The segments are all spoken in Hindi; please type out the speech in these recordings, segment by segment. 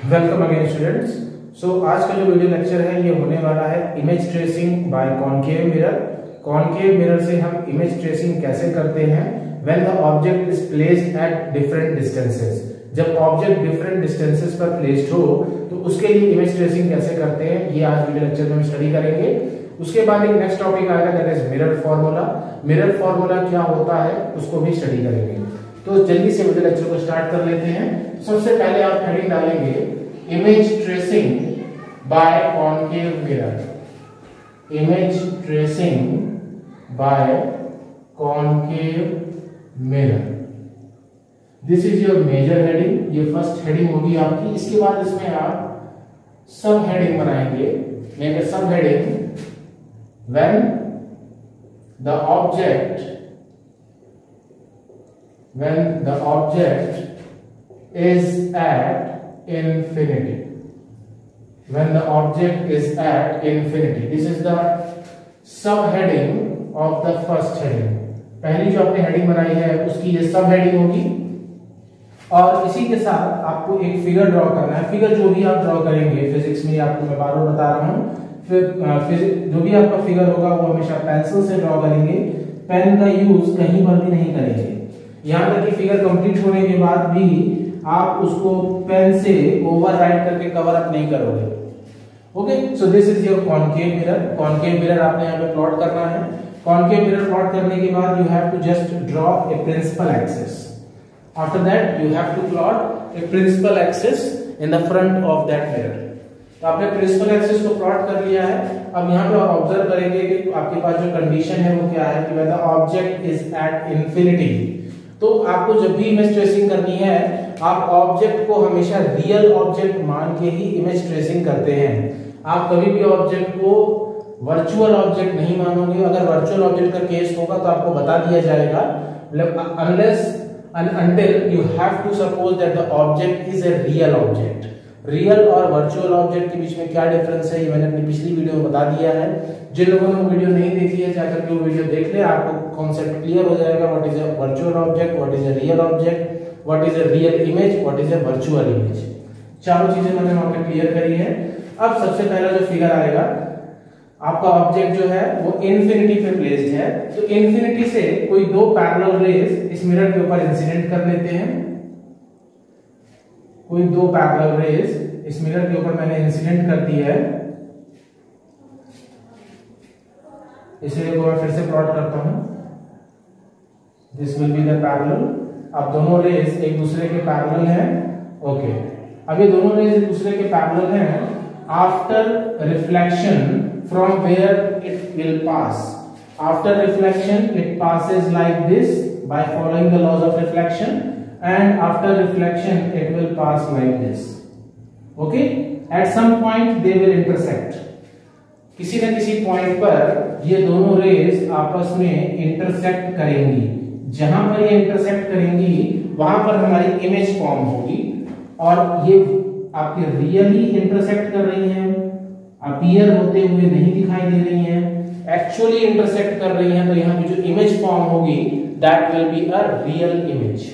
Welcome again students. सो आज का जो वीडियो लेक्चर है ये होने वाला है image tracing by concave mirror. Concave mirror से हम इमेज ट्रेसिंग कैसे करते हैं when the object is placed at different distances. जब ऑब्जेक्ट डिफरेंट डिस्टेंसेस पर प्लेस्ड हो तो उसके लिए इमेज ट्रेसिंग कैसे करते हैं ये आज वीडियो लेक्चर में हम स्टडी करेंगे। उसके बाद एक नेक्स्ट टॉपिक आएगा that is mirror formula. Mirror formula क्या होता है उसको भी स्टडी करेंगे। तो जल्दी से वीडियो लेक्चर को स्टार्ट कर लेते हैं। सबसे पहले आप हेडिंग डालेंगे image tracing by concave mirror. Image tracing by concave mirror, this is your major heading. ये फर्स्ट हेडिंग होगी आपकी। इसके बाद इसमें आप सब हेडिंग बनाएंगे। मेक सब heading when the object is at infinity. When the object is at infinity, this is the subheading of the first heading. पहली जो आपने हेडिंग बनाई है उसकी ये सब हेडिंग होगी। और इसी के साथ आपको एक फिगर ड्रॉ करना है। फिगर जो भी आप ड्रॉ करेंगे फिजिक्स में, आपको मैं बार बार बता रहा हूँ, फिर जो भी आपका फिगर होगा वो हमेशा पेंसिल से ड्रॉ करेंगे। पेन का यूज कहीं पर भी नहीं करेंगे। यहाँ तक कि फिगर कंप्लीट होने के बाद भी आप उसको पेन से ओवरराइट करके कवर अप नहीं करोगे। Okay, so this is your concave mirror. Concave mirror आपने यहाँ पे प्लॉट करना है। कॉनकेव मिरर प्लॉट करने के बाद you have to just draw a principal axis. After that you have to plot a principal axis in the front of that mirror. तो आपने प्रिंसिपल एक्सिस को प्लॉट कर लिया है। अब यहाँ पे आप ऑब्जर्व करेंगे कि आपके पास जो कंडीशन है वो क्या है कि when the object is at infinity. तो आपको जब भी इमेज ट्रेसिंग करनी है आप ऑब्जेक्ट को हमेशा रियल ऑब्जेक्ट मान के ही इमेज ट्रेसिंग करते हैं। आप कभी भी ऑब्जेक्ट को वर्चुअल ऑब्जेक्ट नहीं मानोगे। अगर वर्चुअल ऑब्जेक्ट का केस होगा तो आपको बता दिया जाएगा, मतलब unless and until you have to suppose that the object is a real object. Real और वर्चुअल ऑब्जेक्ट के बीच में क्या डिफरेंस है ये मैंने अपनी पिछली वीडियो में बता दिया है। जिन लोगों ने वो वीडियो नहीं देखी है जाकर के वो वीडियो देख ले, आपको कॉन्सेप्ट क्लियर हो जाएगा। What is a virtual object, what is a real object, what is a real image, what is a virtual image. चारों चीजें मैंने वहां पे क्लियर करी है। अब सबसे पहला जो फिगर आएगा, आपका ऑब्जेक्ट जो है वो इंफिनिटी पे प्लेस्ड है। तो इंफिनिटी से कोई दो पैरेलल रेज इस मिरर के ऊपर इंसिडेंट कर लेते हैं। कोई दो पैरेलल रेज इस मिरर के ऊपर मैंने इंसिडेंट कर दी है। इसे मैं फिर से प्लॉट करता हूं। This will be the parallel. अब दोनों रेज एक दूसरे के पैरेलल हैं। ओके, अब ये दोनों रेज एक दूसरे के पैरेलल हैं। After reflection from where it will pass, after reflection it passes like this by following the laws of reflection, and after reflection it will pass like this. Okay, at some point they will intersect. किसी न किसी पॉइंट पर ये दोनों रेज आपस में इंटरसेक्ट करेंगी। जहां पर ये इंटरसेक्ट करेंगी वहां पर हमारी इमेज फॉर्म होगी। और ये आपके रियली इंटरसेक्ट कर रही हैं, अपीयर होते हुए नहीं दिखाई दे रही हैं, एक्चुअली इंटरसेक्ट कर रही हैं। तो यहाँ की जो इमेज फॉर्म होगी that will be a real image.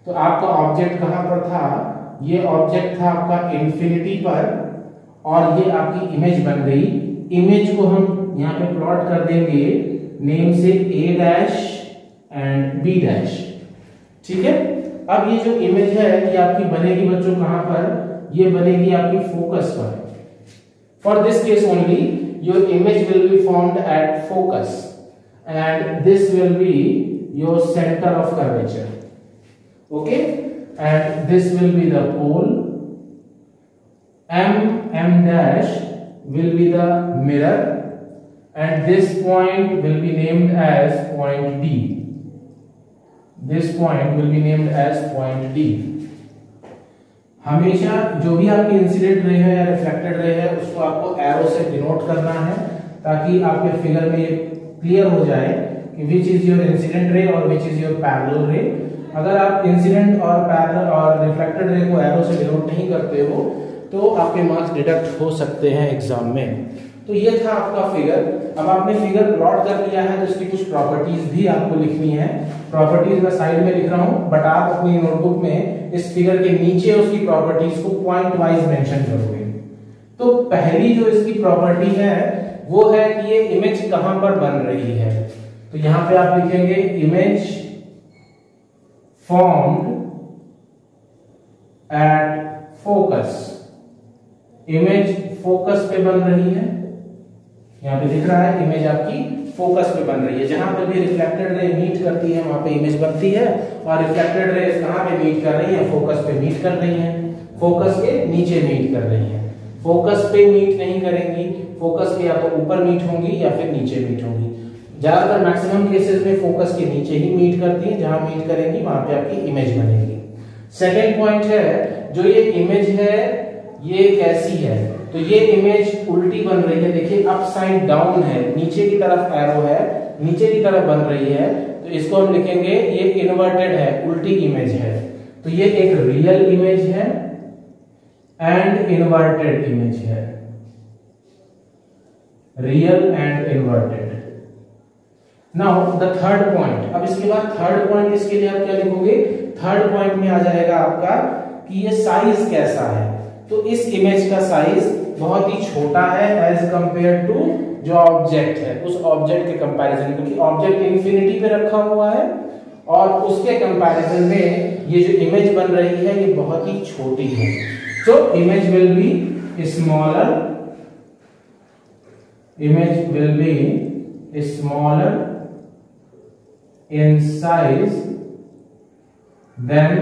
तो आपका ऑब्जेक्ट कहां पर था? ये ऑब्जेक्ट था आपका इंफिनिटी पर और ये आपकी इमेज बन गई। इमेज को हम यहां पे प्लॉट कर देंगे नेम से A dash and B dash. ठीक है, अब ये जो इमेज है ये आपकी बनेगी बच्चों कहां पर? ये बनेगी आपकी फोकस पर। For this case only your image will be formed at focus and this will be your centre of curvature. Okay, and this will be the pole. M dash will be the mirror and this point will be named as point D. This point will be named as point D. हमेशा जो भी आपकी इंसिडेंट रे है या रिफ्लेक्टेड रे है उसको आपको एरो से डिनोट करना है ताकि आपके फिगर में क्लियर हो जाए कि which is your incident ray और विच इज योर पैरेलल रे। अगर आप इंसिडेंट और पैरेलल और रिफ्लेक्टेड रे को एरो से डिनोट नहीं करते हो तो आपके मार्क्स डिडक्ट हो सकते हैं एग्जाम में। तो ये था आपका फिगर। अब आपने फिगर प्लॉट कर लिया है तो इसकी कुछ प्रॉपर्टीज भी आपको लिखनी है। प्रॉपर्टीज मैं साइड में लिख रहा हूं, बट आप अपनी नोटबुक में इस फिगर के नीचे उसकी प्रॉपर्टीज को पॉइंट वाइज मेंशन करोगे। तो पहली जो इसकी प्रॉपर्टी है वो है कि ये इमेज कहां पर बन रही है। तो यहां पे आप लिखेंगे image formed at focus. Image focus पे बन रही है, यहां पे दिख रहा है इमेज आपकी फोकस पे बन रही है। जहां पर भी रिफ्लेक्टेड रे मीट करती है वहां पे इमेज बनती है, और रिफ्लेक्टेड रे कहां पे मीट कर रही है, फोकस पे मीट कर रही है, फोकस के नीचे मीट कर रही है। फोकस पे मीट नहीं करेंगी, फोकस के या तो ऊपर मीट होंगी या फिर नीचे मीट होंगी। ज्यादातर मैक्सिमम केसेस में फोकस के नीचे ही मीट करती है, जहां मीट करेंगी वहां पे आपकी इमेज बनेगी। सेकेंड पॉइंट है, जो ये इमेज है ये कैसी है, तो ये इमेज उल्टी बन रही है। देखिए अपसाइड डाउन है, नीचे की तरफ एरो है, नीचे की तरफ बन रही है, तो इसको हम लिखेंगे ये इन्वर्टेड है, उल्टी इमेज है। तो ये एक रियल इमेज है एंड इन्वर्टेड इमेज है, real and inverted. Now the third point. अब इसके बाद थर्ड पॉइंट इसके लिए आप क्या लिखोगे, थर्ड पॉइंट में आ जाएगा आपका कि ये साइज कैसा है। तो इस इमेज का साइज बहुत ही छोटा है एज कंपेयर टू जो ऑब्जेक्ट है, उस ऑब्जेक्ट के कंपैरिजन, क्योंकि ऑब्जेक्ट इंफिनिटी पे रखा हुआ है और उसके कंपैरिजन में ये जो इमेज बन रही है ये बहुत ही छोटी है। So image will be smaller, image will be smaller in size than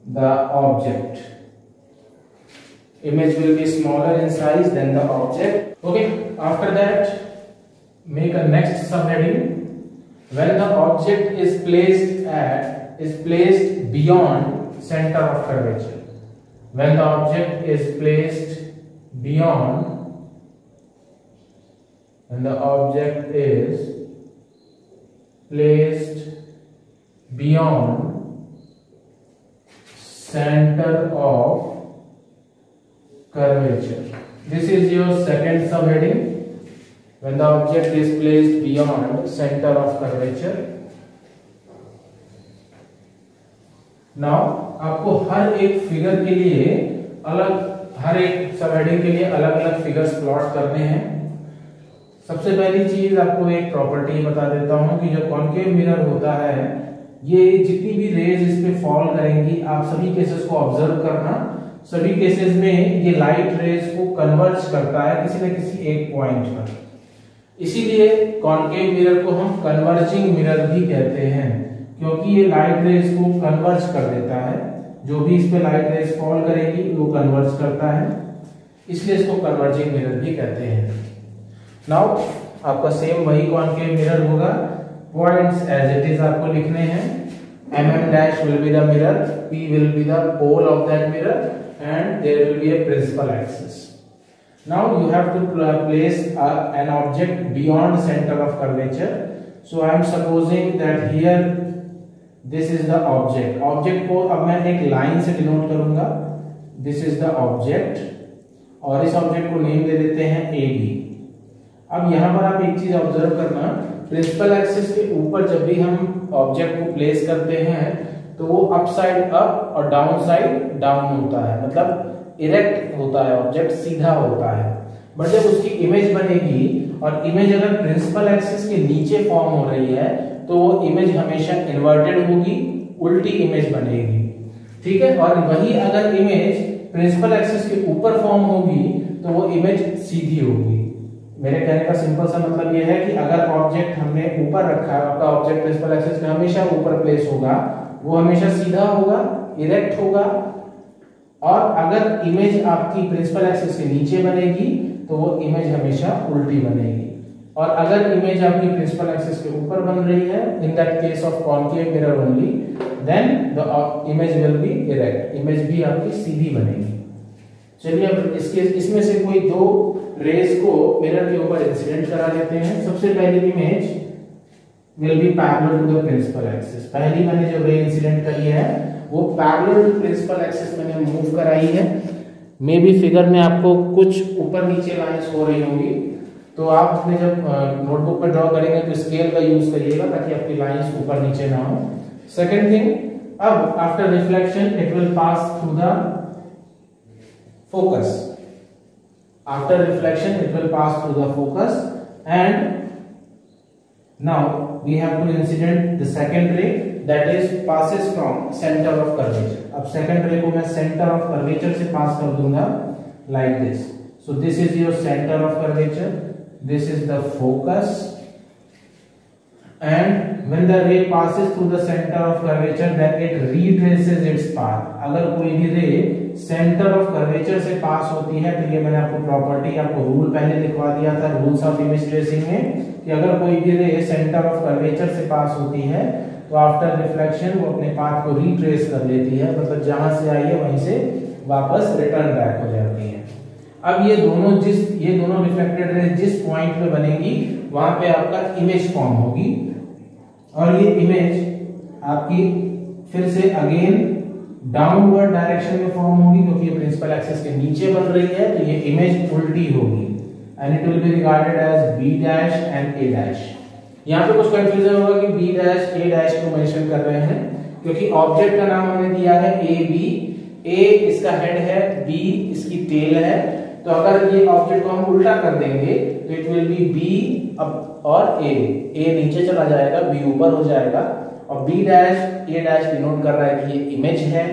the object. Image will be smaller in size than the object. Okay, after that make a next subheading. When the object is placed beyond center of curvature. When the object is placed beyond, when the object is placed beyond center of curvature. This is your second subheading. When the object is placed beyond center of curvature. Now आपको हर एक फिगर के लिए हर एक सबहेडिंग के लिए अलग अलग फिगर्स प्लॉट करने हैं। सबसे पहली चीज आपको एक प्रॉपर्टी बता देता हूं कि जो कॉन्केव मिरर होता है, ये जितनी भी रेज इस पे फॉल करेंगी, आप सभी केसेस को ऑब्जर्व करना। सभी केसेस में ये लाइट रेज को कन्वर्ज करता है किसी न किसी एक पॉइंट पर। इसीलिए कॉन्केव मिरर को हम कन्वर्जिंग मिरर भी कहते हैं, क्योंकि ये लाइट रेज को कन्वर्ज कर देता है। जो भी इस पे लाइट रेज फॉल करेगी वो कन्वर्ज करता है, इसलिए इसको कन्वर्जिंग मिरर भी कहते हैं। नाउ आपका सेम वही कॉन्केव मिरर होगा, पॉइंट्स एज इट इज आपको लिखने हैं। mm dash will be the mirror, p will be the pole of that mirror, and there will be a principal axis. Now you have to place an object beyond center of curvature. So I am supposing that here this is the object. Object को अब मैं एक लाइन से डिनोट करूंगा, this is the object, और इस ऑब्जेक्ट को नेम दे देते हैं AB। अब यहां पर आप एक चीज ऑब्जर्व करना, प्रिंसिपल एक्सिस के ऊपर जब भी हम ऑब्जेक्ट को प्लेस करते हैं तो वो अप साइड अप और डाउन साइड डाउन होता है, मतलब इरेक्ट होता है, ऑब्जेक्ट सीधा होता है। बट जब उसकी इमेज बनेगी और इमेज अगर प्रिंसिपल एक्सिस के नीचे फॉर्म हो रही है तो वो इमेज हमेशा इन्वर्टेड होगी, उल्टी इमेज बनेगी, ठीक है। और वही अगर इमेज प्रिंसिपल एक्सिस के ऊपर फॉर्म होगी तो वो इमेज सीधी होगी। मेरे कहने का सिंपल सा मतलब यह है कि अगर ऑब्जेक्ट हमने ऊपर रखा है, आपका ऑब्जेक्ट प्रिंसिपल एक्सिस पे हमेशा ऊपर प्लेस होगा, वो हमेशा सीधा होगा, इरेक्ट होगा। और अगर इमेज आपकी प्रिंसिपल एक्सिस के नीचे बनेगी तो वो इमेज हमेशा उल्टी बनेगी। और अगर इमेज आपकी प्रिंसिपल एक्सिस के ऊपर बन रही है, in that case of concave mirror only, then the image will be erect, image भी आपकी सीधी बनेगी। चलिए अब इसमें से कोई दो रेज को मिरर के ऊपर इंसिडेंट करा लेते हैं। सबसे पहली image will be parallel to the principal axis. पहली मैंने जो रे इंसिडेंट करी है वो पैरेलल टू प्रिंसिपल एक्सिस मैंने मूव कराई है। मे बी फिगर में आपको कुछ ऊपर नीचे लाइंस हो रही होंगी, तो आप अपने जब नोटबुक पे ड्रॉ करेंगे तो स्केल का यूज करिएगा ताकि आपकी लाइंस ऊपर नीचे ना हो। सेकंड थिंग, अब after reflection it will pass through the focus. After reflection it will pass through the focus, and now we have to incident the second ray that is passes from center of curvature. अब second ray को मैं center of curvature से pass कर दूंगा like this. So this is your center of curvature, this is the focus, and when the ray passes through the center of curvature then it retraces its path. अगर कोई भी रे सेंटर ऑफ कर्वेचर से पास होती है तो ये मैंने आपको प्रॉपर्टी, आपको रूल पहले लिखवा दिया था रूल्स ऑफ इमेज ट्रेसिंग में, कि अगर कोई भी रे सेंटर ऑफ कर्वेचर से पास होती है तो आफ्टर रिफ्लेक्शन वो अपने पाथ को रिट्रेस कर लेती है, मतलब जहां से आई है वहीं से वापस रिटर्न बैक हो जाती है। अब ये दोनों रिफ्लेक्टेड रे जिस पॉइंट पे बनेगी वहां पे आपका इमेज फॉर्म होगी, और ये इमेज आपकी फिर से अगेन डाउनवर्ड डायरेक्शन में फॉर्म होगी, क्योंकि ये प्रिंसिपल एक्सिस के नीचे बन रही है तो ये इमेज उल्टी होगी, and it will be regarded as B dash and A dash. यहाँ पे कुछ कंफ्यूजन होगा कि बी डैश ए डैश को मेंशन कर रहे हैं, क्योंकि ऑब्जेक्ट का नाम हमने दिया है ए बी, ए इसका हेड है, बी इसकी टेल है, तो अगर ये ऑब्जेक्ट को हम उल्टा कर देंगे तो it will B be up और ए नीचे चला जाएगा, बी ऊपर हो जाएगा, और B dash A dash denote कर रहा है कि ये इमेज है,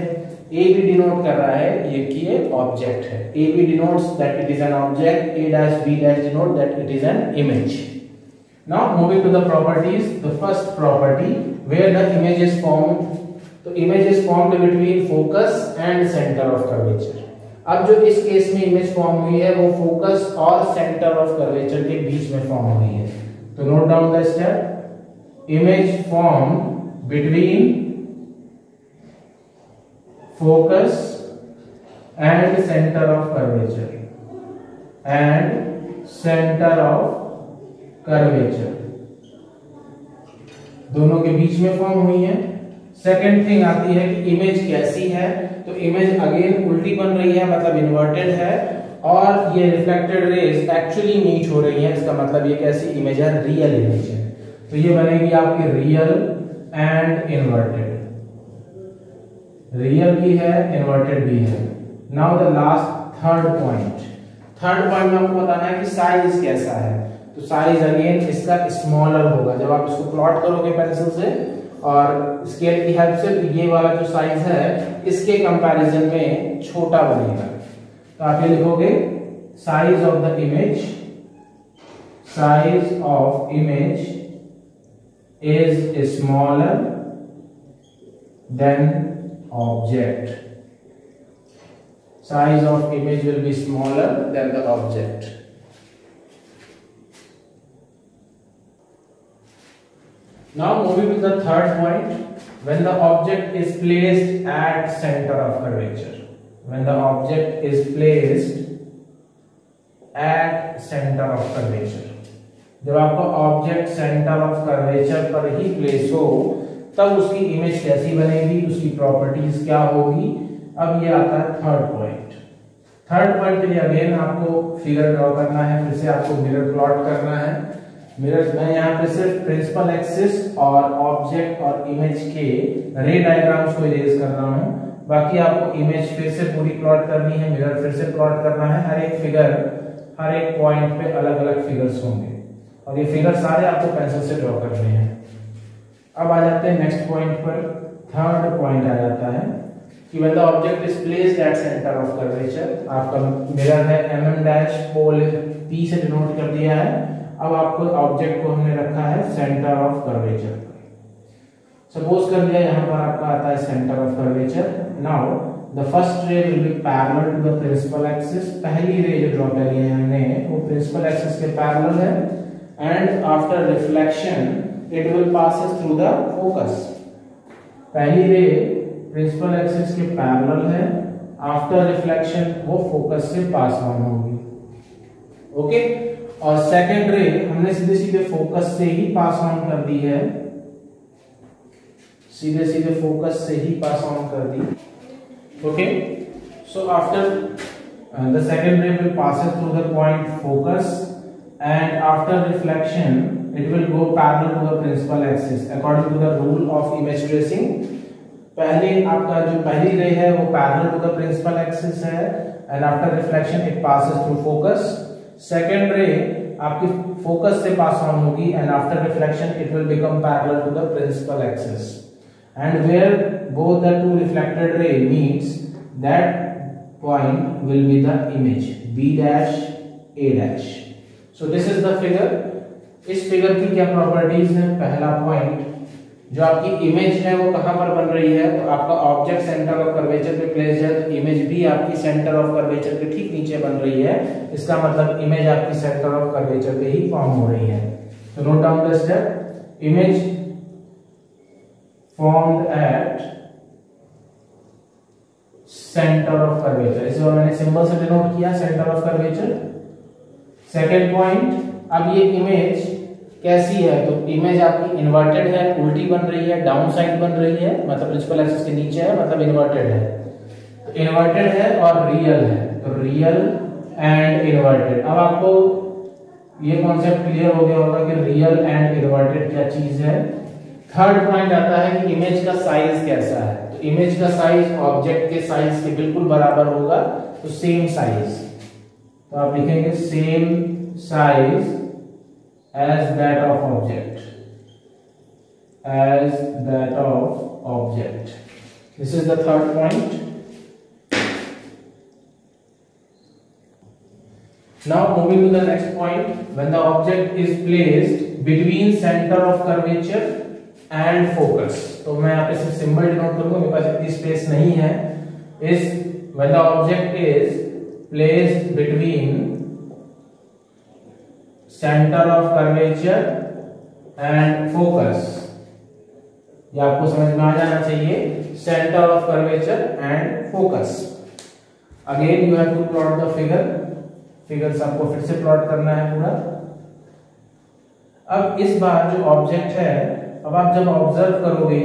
ए बी डिनोट कर रहा है ये कि ये ऑब्जेक्ट है। A B denotes that it is an object, A dash B dash denote that it is an image. Now moving to the properties, the first property where the image is formed, तो image is formed between focus and centre of curvature. अब जो इस केस में इमेज फॉर्म हुई है वो फोकस और सेंटर ऑफ कर्वेचर के बीच में फॉर्म हुई है, तो note down the step, image form between focus and center of curvature and center of curvature, दोनों के बीच में फॉर्म हुई है। सेकेंड थिंग आती है कि इमेज कैसी है, तो इमेज अगेन उल्टी बन रही है, मतलब इन्वर्टेड है, और ये रिफ्लेक्टेड रेज एक्चुअली मीट हो रही है, इसका मतलब ये कैसी इमेज है, रियल इमेज है, तो ये बनेगी आपकी रियल एंड इन्वर्टेड, रियल भी है इन्वर्टेड भी है। Now the last third point में आपको बताना है कि साइज कैसा है, तो साइज अगेन इसका स्मॉलर होगा, जब आप इसको प्लॉट करोगे पेंसिल से और स्केल की हेल्प से, तो ये वाला जो साइज है इसके कंपैरिजन में छोटा बनेगा, तो आप ये लिखोगे size of the image, size of image is smaller than object. Size of image will be smaller than the object. Now moving to the third point, when the object is placed at center of curvature. When the object is placed at center of curvature. जब आपका ऑब्जेक्ट सेंटर ऑफ कर्वेचर पर ही प्लेस हो तब उसकी इमेज कैसी बनेगी, उसकी प्रॉपर्टीज क्या होगी। अब ये आता है थर्ड पॉइंट के लिए अगेन आपको फिगर ड्रॉ करना है, फिर से आपको मिरर प्लॉट करना है। मिरर मैं यहाँ पे सिर्फ प्रिंसिपल एक्सिस और ऑब्जेक्ट और इमेज के रे डायग्राम्स को इरेज कर रहा हूँ, बाकी आपको इमेज फिर से पूरी प्लॉट करनी है, मिरर फिर से प्लॉट करना है। हर एक फिगर हर एक पॉइंट पे अलग अलग फिगर्स होंगे और ये फिगर सारे आपको पेंसिल से ड्रॉ करने हैं। अब आ जाते हैं नेक्स्ट पॉइंट पर। थर्ड पॉइंट आ जाता है कि when the object is placed at centre of curvature, आपका मिरर है mm डैश पोल P से डिनोट कर दिया है। अब आपको ऑब्जेक्ट को हमने रखा है सेंटर ऑफ कर्वेचर पर। सपोज कर लिया यहाँ पर आपका आता है centre of curvature. Now the first ray will be parallel to the principal axis. पहली रे जो ड्रॉ करी है हमने वो प्रिंसिपल एक्सिस के पैरेलल है, and after reflection it will passes through the focus. पहली रे प्रिंसिपल एक्सिस के पैरेलल है, आफ्टर रिफ्लेक्शन वो फोकस से पास ऑन होगी। ओके, और सेकेंड रे हमने सीधे सीधे फोकस से ही पास ऑन कर दी है, सीधे सीधे फोकस से ही पास ऑन कर दी। Okay, so after the second ray will passes through the point focus, and after reflection it will go parallel to the principal axis according to the rule of image tracing. पहले आपका जो पहली रे है वो parallel to the principal axis है, and after reflection it passes through focus. Second ray आपकी फोकस से पास ऑन होगी, and after reflection it will become parallel to the principal axis, and where both the two reflected ray meets that point will be the image b dash a dash. So this is the figure. इस फिगर की क्या प्रॉपर्टीज है? पहला पॉइंट जो आपकी इमेज है वो कहां पर बन रही है, तो आपका ऑब्जेक्ट सेंटर ऑफ कर्वेचर पे प्लेस है, तो इमेज भी आपकी सेंटर ऑफ कर्वेचर के ठीक नीचे बन रही है. इसका मतलब इमेज आपकी सेंटर ऑफ कर्वेचर पे ही फॉर्म हो रही है. तो note down the step. Image formed at centre of curvature, इसे मैंने सिंबल से डिनोट किया, centre of curvature. Second point, अब ये इमेज कैसी है, तो इमेज आपकी इन्वर्टेड है, उल्टी बन रही है, डाउन साइड बन रही है, मतलब प्रिंसिपल एक्सिस के नीचे है, मतलब इन्वर्टेड है. तो इन्वर्टेड है और रियल है, तो रियल एंड इन्वर्टेड. अब आपको ये कॉन्सेप्ट क्लियर हो गया होगा कि रियल एंड इन्वर्टेड क्या चीज है. थर्ड पॉइंट आता है कि इमेज का साइज कैसा है, तो इमेज का साइज ऑब्जेक्ट के साइज के बिल्कुल बराबर होगा, तो सेम साइज, तो आप लिखेंगे same size as that of object, as that of object. This is the third point. Now moving to the next point, when the object is placed between center of curvature and focus, तो मैं यहाँ पे सिर्फ सिंबल डिनोट करूंगा, मेरे पास इतनी स्पेस नहीं है. इस when the object is placed between centre of curvature and focus, ये आपको समझ में आ जाना चाहिए. Centre of curvature and focus. Again you have to plot the figure. Figures आपको फिर से प्लॉट करना है पूरा. अब इस बार जो ऑब्जेक्ट है, अब आप जब ऑब्जर्व करोगे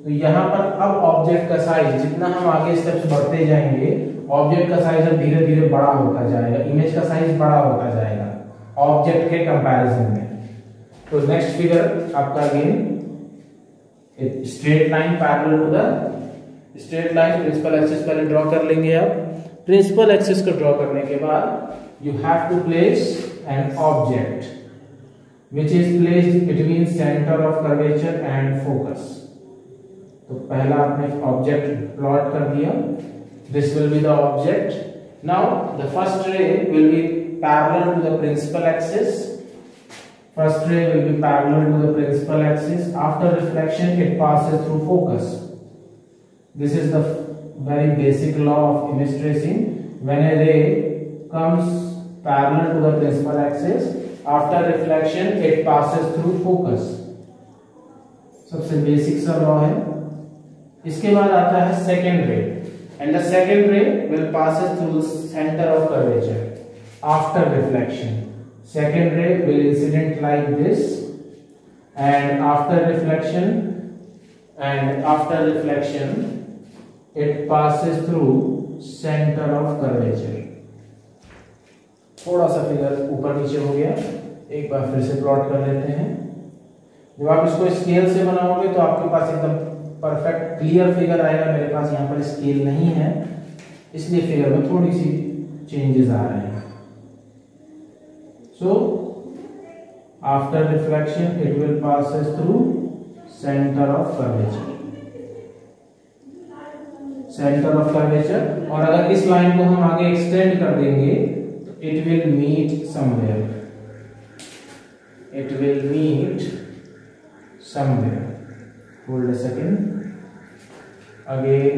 तो यहां पर अब ऑब्जेक्ट का साइज, जितना हम आगे स्टेप्स बढ़ते जाएंगे, ऑब्जेक्ट का साइज अब धीरे धीरे बड़ा होता जाएगा, इमेज का साइज बड़ा होता जाएगा ऑब्जेक्ट के कंपैरिजन में. तो नेक्स्ट फिगर आपका again straight line parallel to the straight line. Principal axis पहले ड्रॉ कर लेंगे आप. प्रिंसिपल एक्सिस को ड्रॉ करने के बाद you have to place an object which is placed between centre of curvature and focus. तो पहला आपने ऑब्जेक्ट प्लॉट कर दिया. This will be the object. Now the first ray will be parallel to the principal axis. First ray will be parallel to the principal axis. After reflection it passes through focus. This is the very basic law of image tracing. When a ray comes parallel to the principal axis, after reflection it passes through focus. सबसे बेसिक सा लॉ है. इसके बाद आता है सेकेंड रे, and the second ray will passes through the center of curvature. After reflection, second ray will incident like this, and after reflection it passes through center of curvature. थोड़ा सा फिगर ऊपर नीचे हो गया, एक बार फिर से प्लॉट कर लेते हैं. जब आप इसको स्केल से बनाओगे तो आपके पास एकदम परफेक्ट क्लियर फिगर आएगा. मेरे पास यहाँ पर स्केल नहीं है, इसलिए फिगर में थोड़ी सी चेंजेस आ रहे हैं. So after reflection it will passes through center of curvature. Center of curvature. और अगर इस लाइन को हम आगे एक्सटेंड कर देंगे तो it will meet somewhere. It will meet somewhere. Hold a second. Again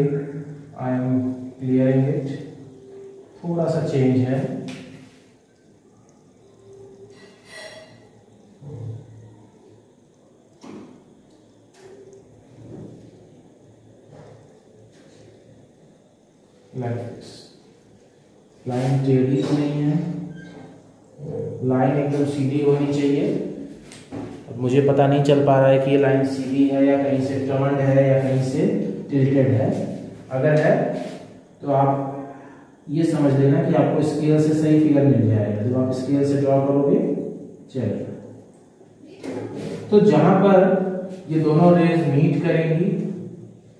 I am clearing it. थोड़ा सा चेंज है. लाइन टेढ़ी तो नहीं है, लाइन एकदम सीधी होनी चाहिए. अब मुझे पता नहीं चल पा रहा है कि ये लाइन सीधी है या कहीं से टर्न्ड है या कहीं से टिल्टेड है. अगर है तो आप ये समझ लेना कि आपको स्केल से सही फिगर मिल जाएगा जब आप स्केल से ड्रॉ करोगे। चलिए, तो जहां पर ये दोनों रेज मीट करेंगी,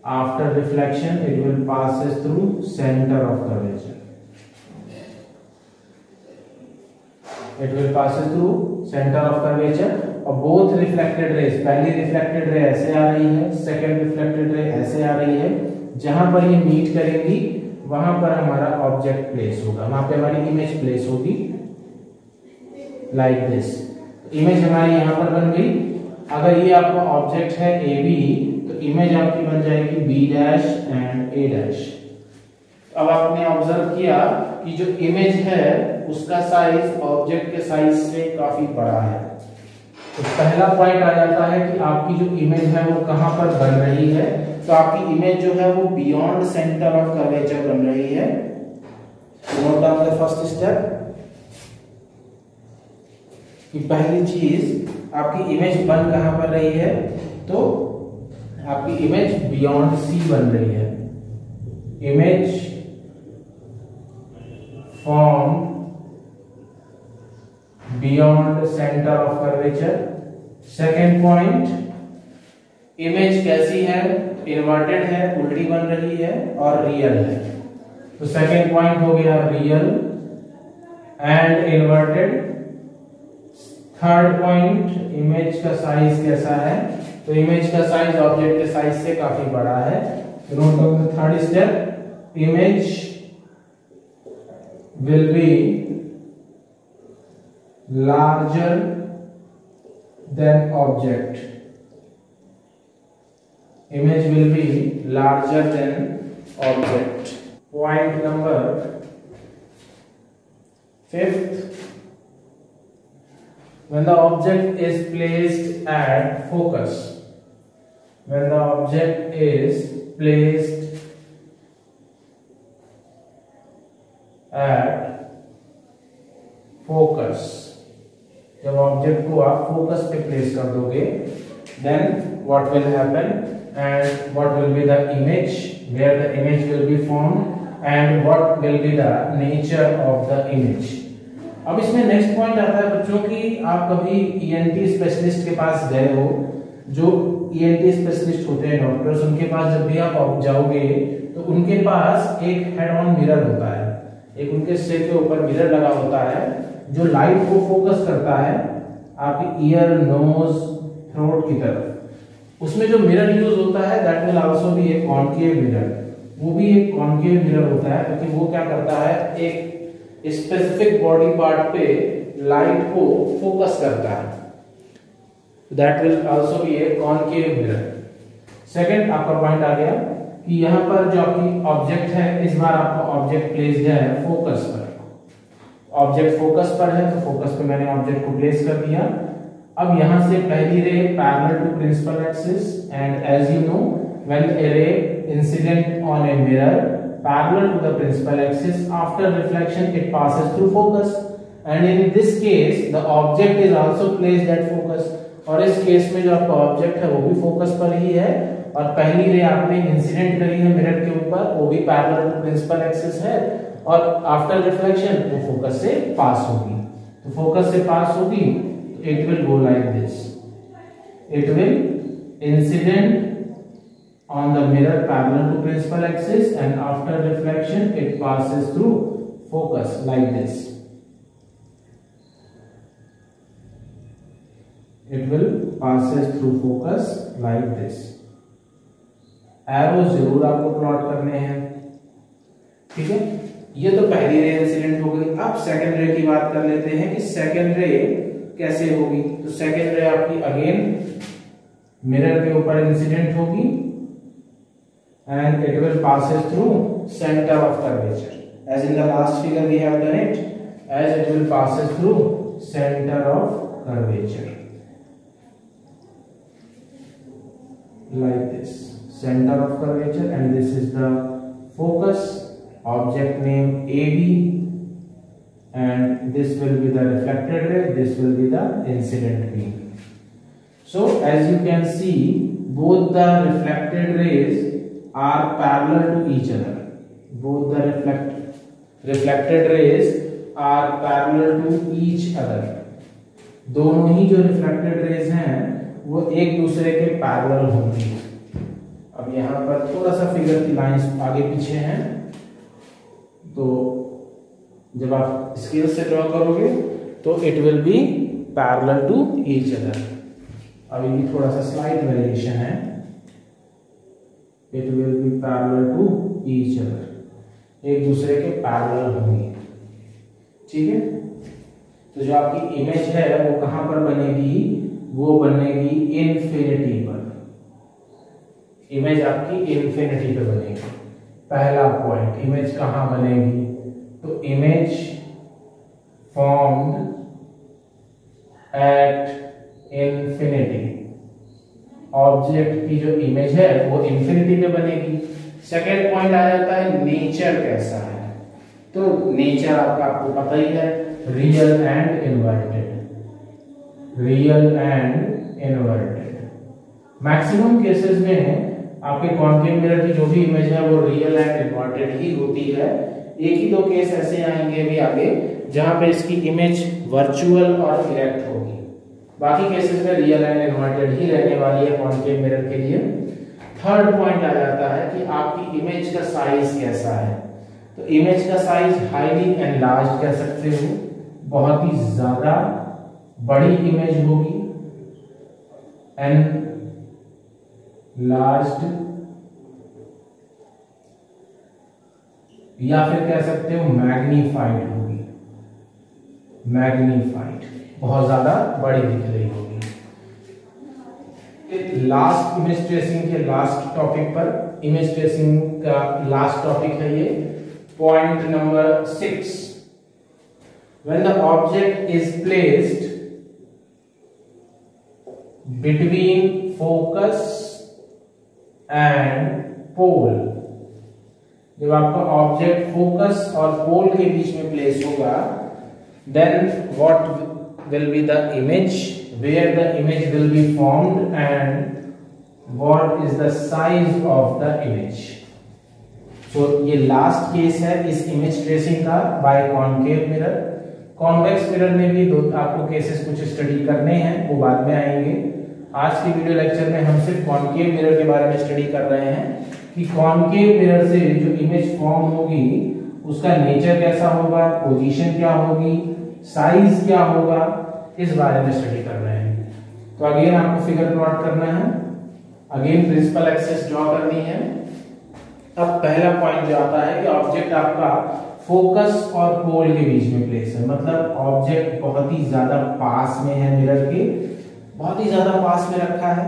after reflection it will passes through centre of curvature. It will passes through centre of curvature और बोथ रिफ्लेक्टेड रेज, पहली रिफ्लेक्टेड रे ऐसे आ रही है, सेकेंड रिफ्लेक्टेड रे ऐसे आ रही है। जहां पर ये मीट करेंगी वहां पर हमारा ऑब्जेक्ट प्लेस होगा, वहां पे हमारी इमेज प्लेस होगी लाइक दिस। इमेज हमारी यहां पर बन गई। अगर ये आपका ऑब्जेक्ट है ए बी तो इमेज आपकी बन जाएगी B dash and A dash. अब आपने ऑब्जर्व किया कि जो इमेज है उसका साइज ऑब्जेक्ट के साइज से काफी बड़ा है। तो पहला पॉइंट आ जाता है कि आपकी जो इमेज है वो कहां पर बन रही है। तो आपकी इमेज जो है वो बियॉन्ड सेंटर ऑफ कर्वेचर बन रही है। Note down the first step कि पहली चीज आपकी इमेज बन कहां पर रही है, तो आपकी इमेज बियॉन्ड सी बन रही है। Image form beyond centre of curvature. Second point, image कैसी है, इन्वर्टेड है, उल्टी बन रही है और रियल है। तो सेकेंड पॉइंट हो गया real and inverted. Third point, image का साइज कैसा है, तो इमेज का साइज ऑब्जेक्ट के साइज से काफी बड़ा है। Note down the third step, image will B larger than object. Image will be larger than object. Point number fifth, when the object is placed at focus, when the object is placed at focus, जब ऑब्जेक्ट को आप फोकस पे प्लेस कर दोगे, then what will happen and what will be the image, where the image will be formed and what will be the nature of the image. अब इसमें नेक्स्ट पॉइंट आता है बच्चों की, आप कभी ईएनटी स्पेशलिस्ट के पास गए हो, जो ईएनटी स्पेशलिस्ट होते हैं डॉक्टर्स, उनके पास जब भी आप जाओगे तो उनके पास एक हेड ऑन मिरर होता है, एक उनके सिर के ऊपर मिरर लगा होता है जो लाइट को फोकस करता है आपके ईयर, नोज, थ्रोट की तरफ। उसमें जो मिरर यूज होता है that will also be A concave mirror, वो भी एक कॉनकेव मिरर होता है क्योंकि वो क्या करता है, एक स्पेसिफिक बॉडी पार्ट पे लाइट को फोकस करता है। That will also be A concave mirror. Second आपका पॉइंट आ गया कि यहाँ पर जो आपकी ऑब्जेक्ट है, इस बार आपका ऑब्जेक्ट प्लेस्ड है फोकस पर। ऑब्जेक्ट फोकस पर है तो फोकस पे मैंने ऑब्जेक्ट को प्लेस कर दिया। अब यहां से पहली ray parallel to principal axis and as you know when a ray incident on a mirror parallel to the principal axis after reflection it passes through focus and in this case the object is also placed at focus. और इस केस में जो आपका ऑब्जेक्ट है वो भी फोकस पर ही है और पहली रे आपने इंसिडेंट करी है मिरर के ऊपर, वो भी पैरेलल टू प्रिंसिपल एक्सिस है और आफ्टर रिफ्लेक्शन वो फोकस से पास होगी। तो फोकस से पास होगी तो it will go like this, it will incident on the mirror parallel to principal axis and after reflection it passes through focus like this. It will passes through focus like this. Arrow जरूर आपको प्लॉट करने हैं, ठीक है। ये तो पहली रे इंसिडेंट हो गई। अब सेकंड रे की बात कर लेते हैं कि सेकंड रे कैसे होगी। तो सेकंड रे आपकी अगेन मिरर के ऊपर इंसिडेंट होगी and it will passes through centre of curvature as in the last figure we have done it, as it will passes through centre of curvature like this, center of curvature, and this is the focus, object name AB, and this will be the reflected ray, this will be the incident beam. So as you can see, both the reflected rays are parallel to each other. Both the reflected rays are parallel to each other, दोनों ही जो रिफ्लेक्टेड रेज हैं वो एक दूसरे के पैरेलल होंगी। अब यहाँ पर थोड़ा सा फिगर की लाइंस आगे पीछे हैं, तो जब आप स्केल से ड्रॉ करोगे तो it will be parallel to each other. अभी भी थोड़ा सा स्लाइड वेरिएशन है, it will be parallel to each other, एक दूसरे के पैरेलल होंगे, ठीक है। तो जो आपकी इमेज है वो कहां पर बनेगी, वो बनेगी इन्फिनिटी पर, इमेज आपकी इन्फिनिटी पे बनेगी। पहला पॉइंट, इमेज कहां बनेगी, तो image formed at infinity, object की जो इमेज है वो इन्फिनिटी पे बनेगी। सेकेंड पॉइंट आ जाता है नेचर कैसा है, तो नेचर आपको पता ही है, real and inverted, real and inverted. Maximum cases में आपके कॉन्केव मिरर की जो भी इमेज है वो रियल एंड इन्वर्टेड ही होती है। एक ही दो केस ऐसे आएंगे भी आगे जहां पे इसकी इमेज वर्चुअल और इरेक्ट होगी, बाकी केसेस में रियल एंड इन्वर्टेड ही रहने वाली है कॉन्केव मिरर के लिए। थर्ड पॉइंट आ जाता है कि आपकी इमेज का साइज कैसा है, तो इमेज का साइज हाईली एनलार्ज्ड कह सकते हो, बहुत ही ज्यादा बड़ी इमेज होगी, एनलार्ज्ड, या फिर कह सकते हो मैग्नीफाइड होगी, मैग्नीफाइड, बहुत ज्यादा बड़ी दिख रही होगी। लास्ट इमेज ट्रेसिंग के लास्ट टॉपिक पर, इमेज ट्रेसिंग का लास्ट टॉपिक है ये point number 6। When the object is placed between focus and pole, जब आपका ऑब्जेक्ट फोकस और पोल के बीच में प्लेस होगा, then what will be the image, where the image will be formed and what is the size of the image. So ये लास्ट केस है इस इमेज ट्रेसिंग का by concave mirror. Convex mirror में भी दो आपको केसेस कुछ स्टडी करने हैं, वो बाद में आएंगे। आज के वीडियो लेक्चर में हम सिर्फ कॉन्केव मिरर के बारे में स्टडी कर रहे हैं कि कॉन्केव मिरर से जो इमेज फॉर्म होगी उसका नेचर कैसा होगा, पोजीशन क्या होगी, साइज क्या होगा, इस बारे में स्टडी कर रहे हैं। तो अगेन आपको फिगर प्लॉट करना है, अगेन प्रिंसिपल एक्सिस ड्रॉ करनी है। अब पहला पॉइंट जो आता है कि ऑब्जेक्ट आपका फोकस और पोल के बीच में प्लेस है, मतलब ऑब्जेक्ट बहुत ही ज्यादा पास में है मिरर के, बहुत ही ज्यादा पास में रखा है।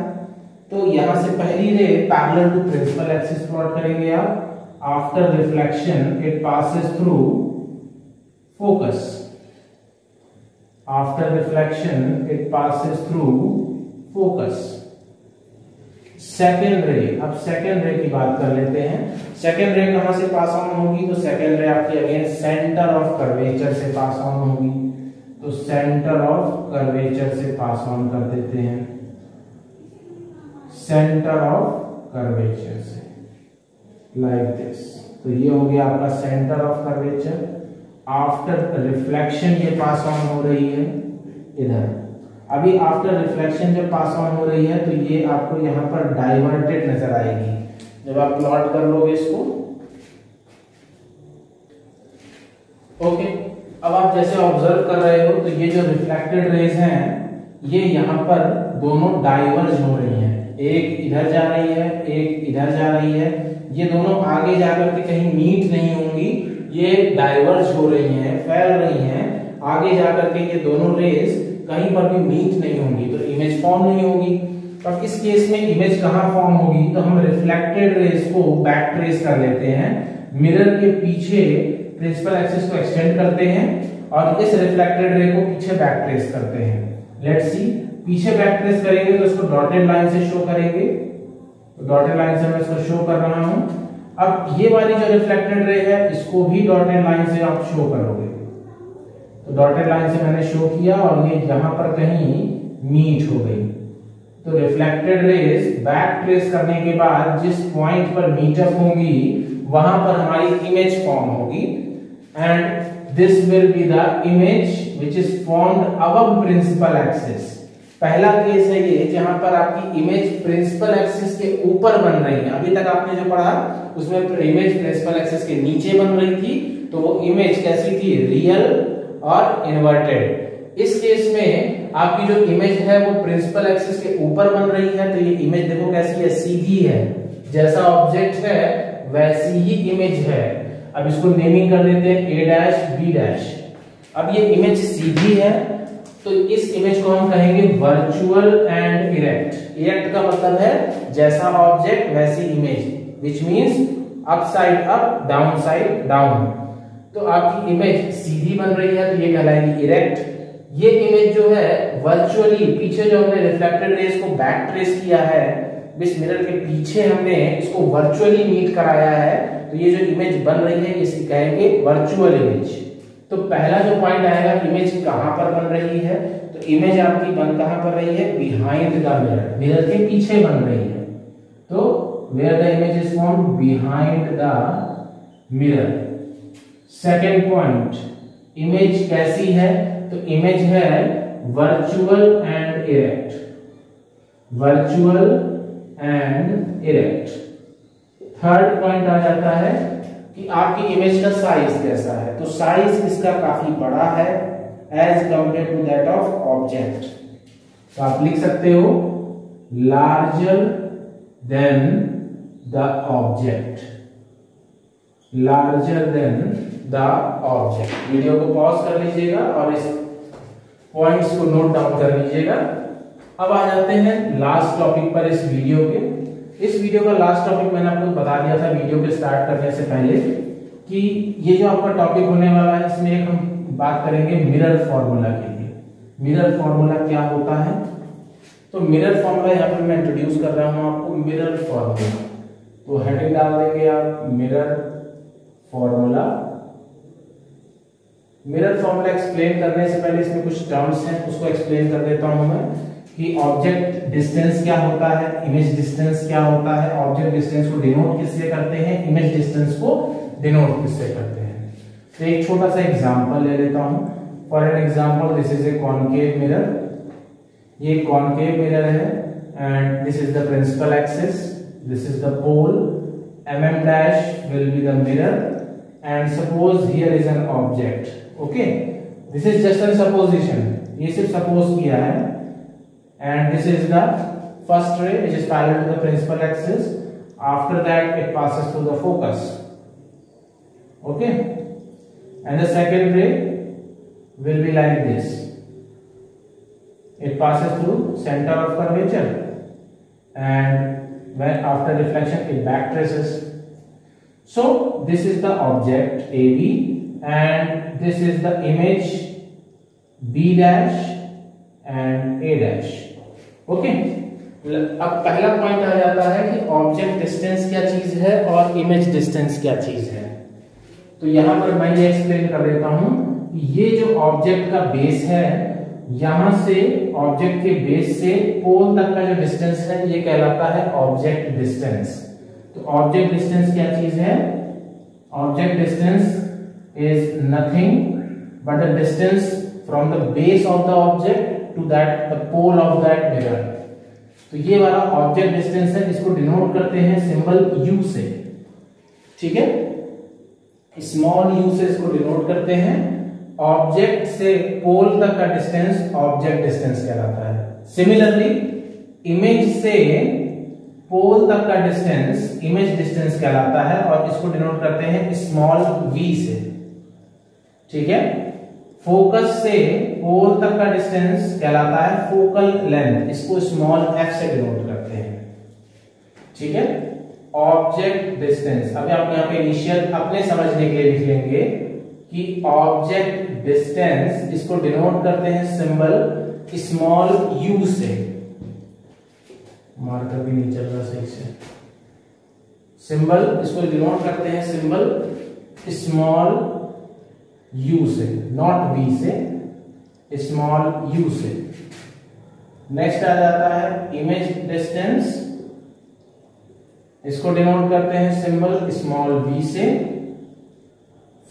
तो यहां से पहली ray parallel to principal axis plot करेंगे आप। After reflection it passes through focus, after reflection it passes through focus. Second ray, अब सेकेंड रे की बात कर लेते हैं। सेकेंड रे कहां से पास ऑन होगी, तो सेकेंड रे आपकी अगेन सेंटर ऑफ कर्वेचर से पास ऑन होगी, तो सेंटर ऑफ कर्वेचर से पास ऑन कर देते हैं, सेंटर ऑफ कर्वेचर से, लाइक दिस। तो ये हो गया आपका centre of curvature. After reflection ये पास ऑन हो रही है इधर। अभी आफ्टर रिफ्लेक्शन जब पास ऑन हो रही है तो ये आपको यहाँ पर डाइवर्टेड नजर आएगी जब आप प्लॉट कर लोगे इसको। ओके, अब आप जैसे ऑब्जर्व कर रहे हो तो ये जो रिफ्लेक्टेड रेज हैं ये यहाँ पर दोनों डाइवर्ज हो रही हैं, एक इधर जा रही है, एक इधर जा रही है। ये दोनों आगे जाकर के कहीं मीट नहीं होंगी, ये डाइवर्ज हो रही हैं, फैल रही हैं। आगे जाकर के ये दोनों रेज कहीं पर भी मीट नहीं होंगी तो इमेज फॉर्म नहीं होगी। अब इस केस में इमेज कहां फॉर्म होगी, तो हम रिफ्लेक्टेड रेज को बैक ट्रेस कर लेते हैं, मिरर के पीछे प्रिंसिपल एक्सिस को एक्सटेंड करते हैं और इस रिफ्लेक्टेड रे को पीछे बैक ट्रेस करते हैं। लेट्स सी, पीछे बैक ट्रेस करेंगे तो इसको डॉटेड लाइन से शो करेंगे, तो डॉटेड लाइन से मैं इसको शो कर रहा हूं। अब ये वाली जो रिफ्लेक्टेड रे है इसको भी डॉटेड लाइन से आप शो करोगे, तो डॉटेड लाइन से मैंने शो किया और ये यहां पर कहीं मीट हो गई। तो रिफ्लेक्टेड रेज बैक ट्रेस करने के बाद जिस पॉइंट पर मीट अप होंगी वहां पर हमारी इमेज फॉर्म होगी। and this will be the image which is formed above principal axis। पहला केस है ये जहां पर आपकी इमेज प्रिंसिपल एक्सिस के ऊपर बन रही है। अभी तक आपने जो पढ़ा उसमें इमेज प्रिंसिपल एक्सिस के नीचे बन रही थी, तो वो इमेज कैसी थी, रियल और इन्वर्टेड। इस केस में आपकी जो इमेज है वो प्रिंसिपल एक्सिस के ऊपर बन रही है, तो ये इमेज देखो कैसी है, सीधी है, जैसा ऑब्जेक्ट है वैसी ही इमेज है। अब इसको नेमिंग कर देते हैं ए डैश बी डैश। अब ये इमेज सीधी है तो इस इमेज को हम कहेंगे वर्चुअल एंड इरेक्ट। इरेक्ट का मतलब है जैसा ऑब्जेक्ट वैसी image, which means up side up down side down. तो आपकी इमेज सीधी बन रही है तो ये कहलाएगी इरेक्ट। ये इमेज जो है वर्चुअली, पीछे जो हमने रिफ्लेक्टेड रेज को बैक ट्रेस किया है, इस मिरर के पीछे हमने इसको वर्चुअली मीट कराया है, तो ये जो इमेज बन रही है इसे कहेंगे वर्चुअल इमेज। तो पहला जो पॉइंट आएगा, इमेज कहां पर बन रही है, तो इमेज आपकी बन कहां पर रही है, बिहाइंड द मिरर, मिरर के पीछे बन रही है। तो where the image is formed behind the mirror. Second point, image कैसी है, तो इमेज है virtual and erect, virtual and erect. Third point आ जाता है कि आपकी इमेज का साइज कैसा है, तो साइज इसका काफी बड़ा है as compare to that of object. तो आप लिख सकते हो larger than the object, larger than the object. Video को पॉज कर लीजिएगा और इस पॉइंट्स को नोट डाउन कर लीजिएगा। अब आ जाते हैं लास्ट टॉपिक पर इस वीडियो के। इस वीडियो का लास्ट टॉपिक मैंने आपको बता दिया था वीडियो के स्टार्ट करने से पहले कि ये जो आपका टॉपिक होने वाला है इसमें एक हम बात करेंगे मिरर फॉर्मूला के लिए। मिरर फॉर्मूला क्या होता है, तो मिरर फॉर्मूला यहाँ पर मैं इंट्रोड्यूस कर रहा हूँ आपको, मिरर फॉर्मूला। तो हेडिंग डाल देंगे आप mirror formula. Mirror formula explain करने से पहले इसमें कुछ टर्म्स हैं उसको एक्सप्लेन कर देता हूं मैं कि ऑब्जेक्ट डिस्टेंस क्या होता है, इमेज डिस्टेंस क्या होता है, ऑब्जेक्ट डिस्टेंस को डिनोट किससे करते हैं, इमेज डिस्टेंस को डिनोट किससे करते हैं। तो एक छोटा सा एग्जांपल ले लेता हूं। For an example this is a concave mirror, ये कॉनकेव मिरर है and this is the principal axis, this is the pole, mm dash will be the mirror and suppose here is an object, okay, this is just a supposition, ये सिर्फ सपोज किया है। and this is the first ray which is parallel to the principal axis, after that it passes through the focus, okay, and the second ray will be like this, it passes through center of curvature and when after reflection it back traces. So this is the object AB and this is the image B dash and A dash, okay। अब पहला पॉइंट आ जाता है कि ऑब्जेक्ट डिस्टेंस क्या चीज है और इमेज डिस्टेंस क्या चीज है। तो यहां पर मैं ये एक्सप्लेन कर देता हूं कि ये जो ऑब्जेक्ट का बेस है, यहां से ऑब्जेक्ट के बेस से पोल तक का जो डिस्टेंस है ये कहलाता है ऑब्जेक्ट डिस्टेंस। तो ऑब्जेक्ट डिस्टेंस क्या चीज है, object distance is nothing but the distance from the base of the object to that the pole of that mirror. तो ये वाला ऑब्जेक्ट डिस्टेंस है, इसको डिनोट करते हैं सिंबल U से, ठीक है, स्मॉल u से इसको डिनोट करते हैं। ऑब्जेक्ट से पोल तक का डिस्टेंस ऑब्जेक्ट डिस्टेंस कहलाता है। सिमिलरली इमेज से पोल तक का डिस्टेंस इमेज डिस्टेंस कहलाता है और इसको डिनोट करते हैं स्मॉल v से, ठीक है। फोकस से पोल तक का डिस्टेंस कहलाता है फोकल लेंथ, इसको स्मॉल f से डिनोट करते हैं, ठीक है। ऑब्जेक्ट डिस्टेंस अभी आप यहाँ पे इनिशियल अपने समझने के लिए लिख लेंगे कि ऑब्जेक्ट डिस्टेंस इसको डिनोट करते हैं सिंबल स्मॉल u से, मार्कर भी नहीं चल रहा सही से, सिंबल इसको डिनोट करते हैं सिंबल स्मॉल u से, नॉट v से, स्मॉल u से। नेक्स्ट आ जाता है इमेज डिस्टेंस, इसको डिनोट करते हैं सिंबल स्मॉल v से।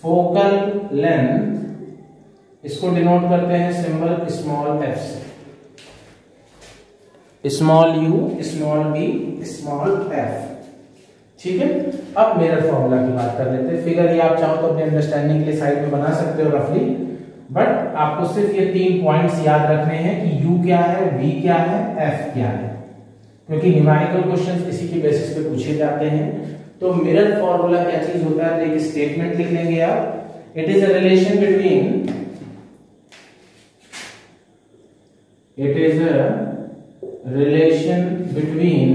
फोकल लेंथ, इसको डिनोट करते हैं सिंबल स्मॉल f से, small u, small b, small f। ठीक है, अब मिरर फॉर्मूला की बात कर लेते हैं। फिगर ये आप चाहो तो अपने अंडरस्टैंडिंग के लिए साइड में बना सकते हो रफली, बट आपको सिर्फ ये 3 पॉइंट्स याद रखने हैं कि u क्या है, v क्या है, f क्या है, क्योंकि न्यूमेरिकल क्वेश्चंस इसी के बेसिस पे पूछे जाते हैं। तो मिरर फॉर्मूला क्या चीज होता है, तो एक स्टेटमेंट लिख लेंगे आप, it is a relation between, it is a relation between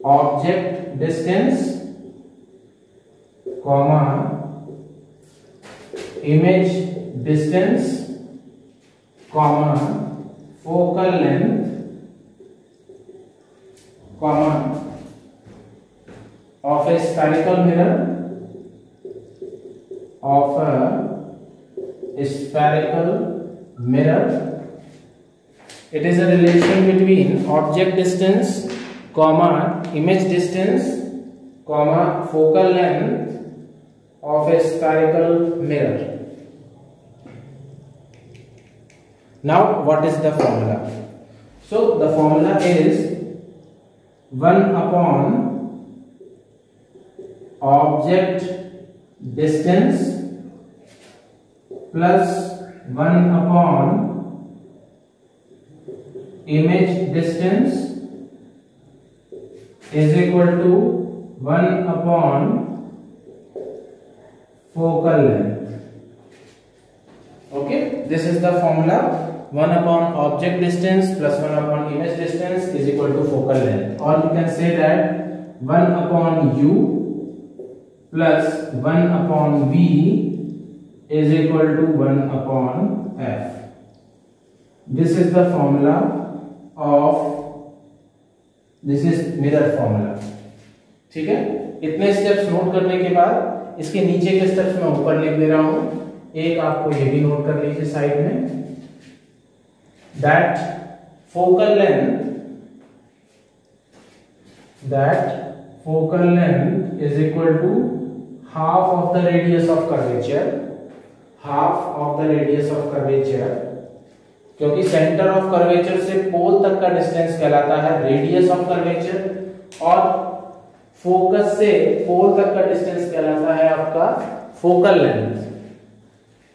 object distance comma image distance comma focal length comma of a spherical mirror, of a spherical mirror. It is a relation between object distance comma image distance comma focal length of a spherical mirror. Now what is the formula? So the formula is 1 upon object distance plus 1 upon image distance is equal to 1 upon focal length. Okay, this is the formula. 1 upon object distance plus 1 upon image distance is equal to focal length, or you can say that 1 upon u plus 1 upon v is equal to 1 upon f. This is the formula of, this is mirror formula. ठीक है, इतने स्टेप्स नोट करने के बाद इसके नीचे के स्टेप्स मैं ऊपर लिख दे रहा हूं। एक आपको ये भी नोट कर लीजिए साइड में, that focal length is equal to half of the radius of curvature, half of the radius of curvature, क्योंकि सेंटर ऑफ कर्वेचर से पोल तक का डिस्टेंस कहलाता है रेडियस ऑफ कर्वेचर, और फोकस से पोल तक का डिस्टेंस कहलाता है आपका फोकल लेंथ।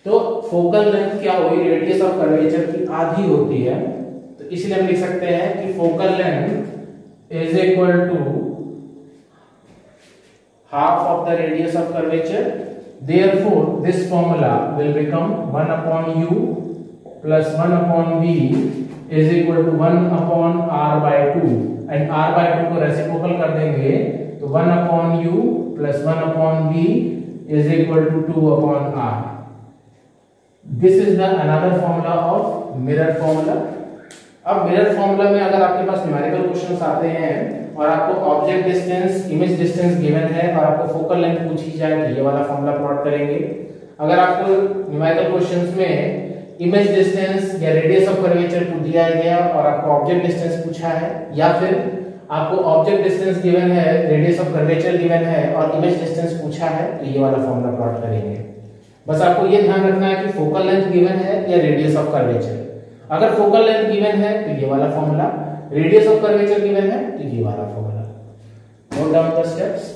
तो फोकल लेंथ क्या हुई, रेडियस ऑफ कर्वेचर की आधी होती है, तो इसलिए हम लिख सकते हैं कि focal length is equal to half of the radius of curvature. Therefore this formula will become 1 upon u plus 1 upon v is equal to 1 upon r by 2, and r by 2 को रेसिप्रोकल कर देंगे तो 1 upon u plus 1 upon v is equal to 2 upon r. This is the another formula of mirror formula. अब मिरर फॉर्मूला में अगर आपके पास न्यूमेरिकल क्वेश्चंस आते हैं और आपको object distance, image distance given है और आपको फोकल लेंथ पूछी जाए तो ये वाला फॉर्मूला प्लॉट करेंगे। अगर आपको न्यूमेरिकल क्वेश्चंस में इमेज डिस्टेंस या रेडियस ऑफ कर्वेचर दिया गया और आपको ऑब्जेक्ट डिस्टेंस पूछा है, या फिर आपको ऑब्जेक्ट डिस्टेंस गिवन है, रेडियस ऑफ कर्वेचर गिवन है और इमेज डिस्टेंस पूछा है, तो ये वाला फॉर्मूला प्लॉट करेंगे। बस आपको ये ध्यान रखना है कि फोकल लेंथ गिवन है या रेडियस ऑफ कर्वेचर। अगर फोकल लेंथ गिवन है तो ये वाला formula, radius of curvature given है तो ये वाला formula. Note down the steps.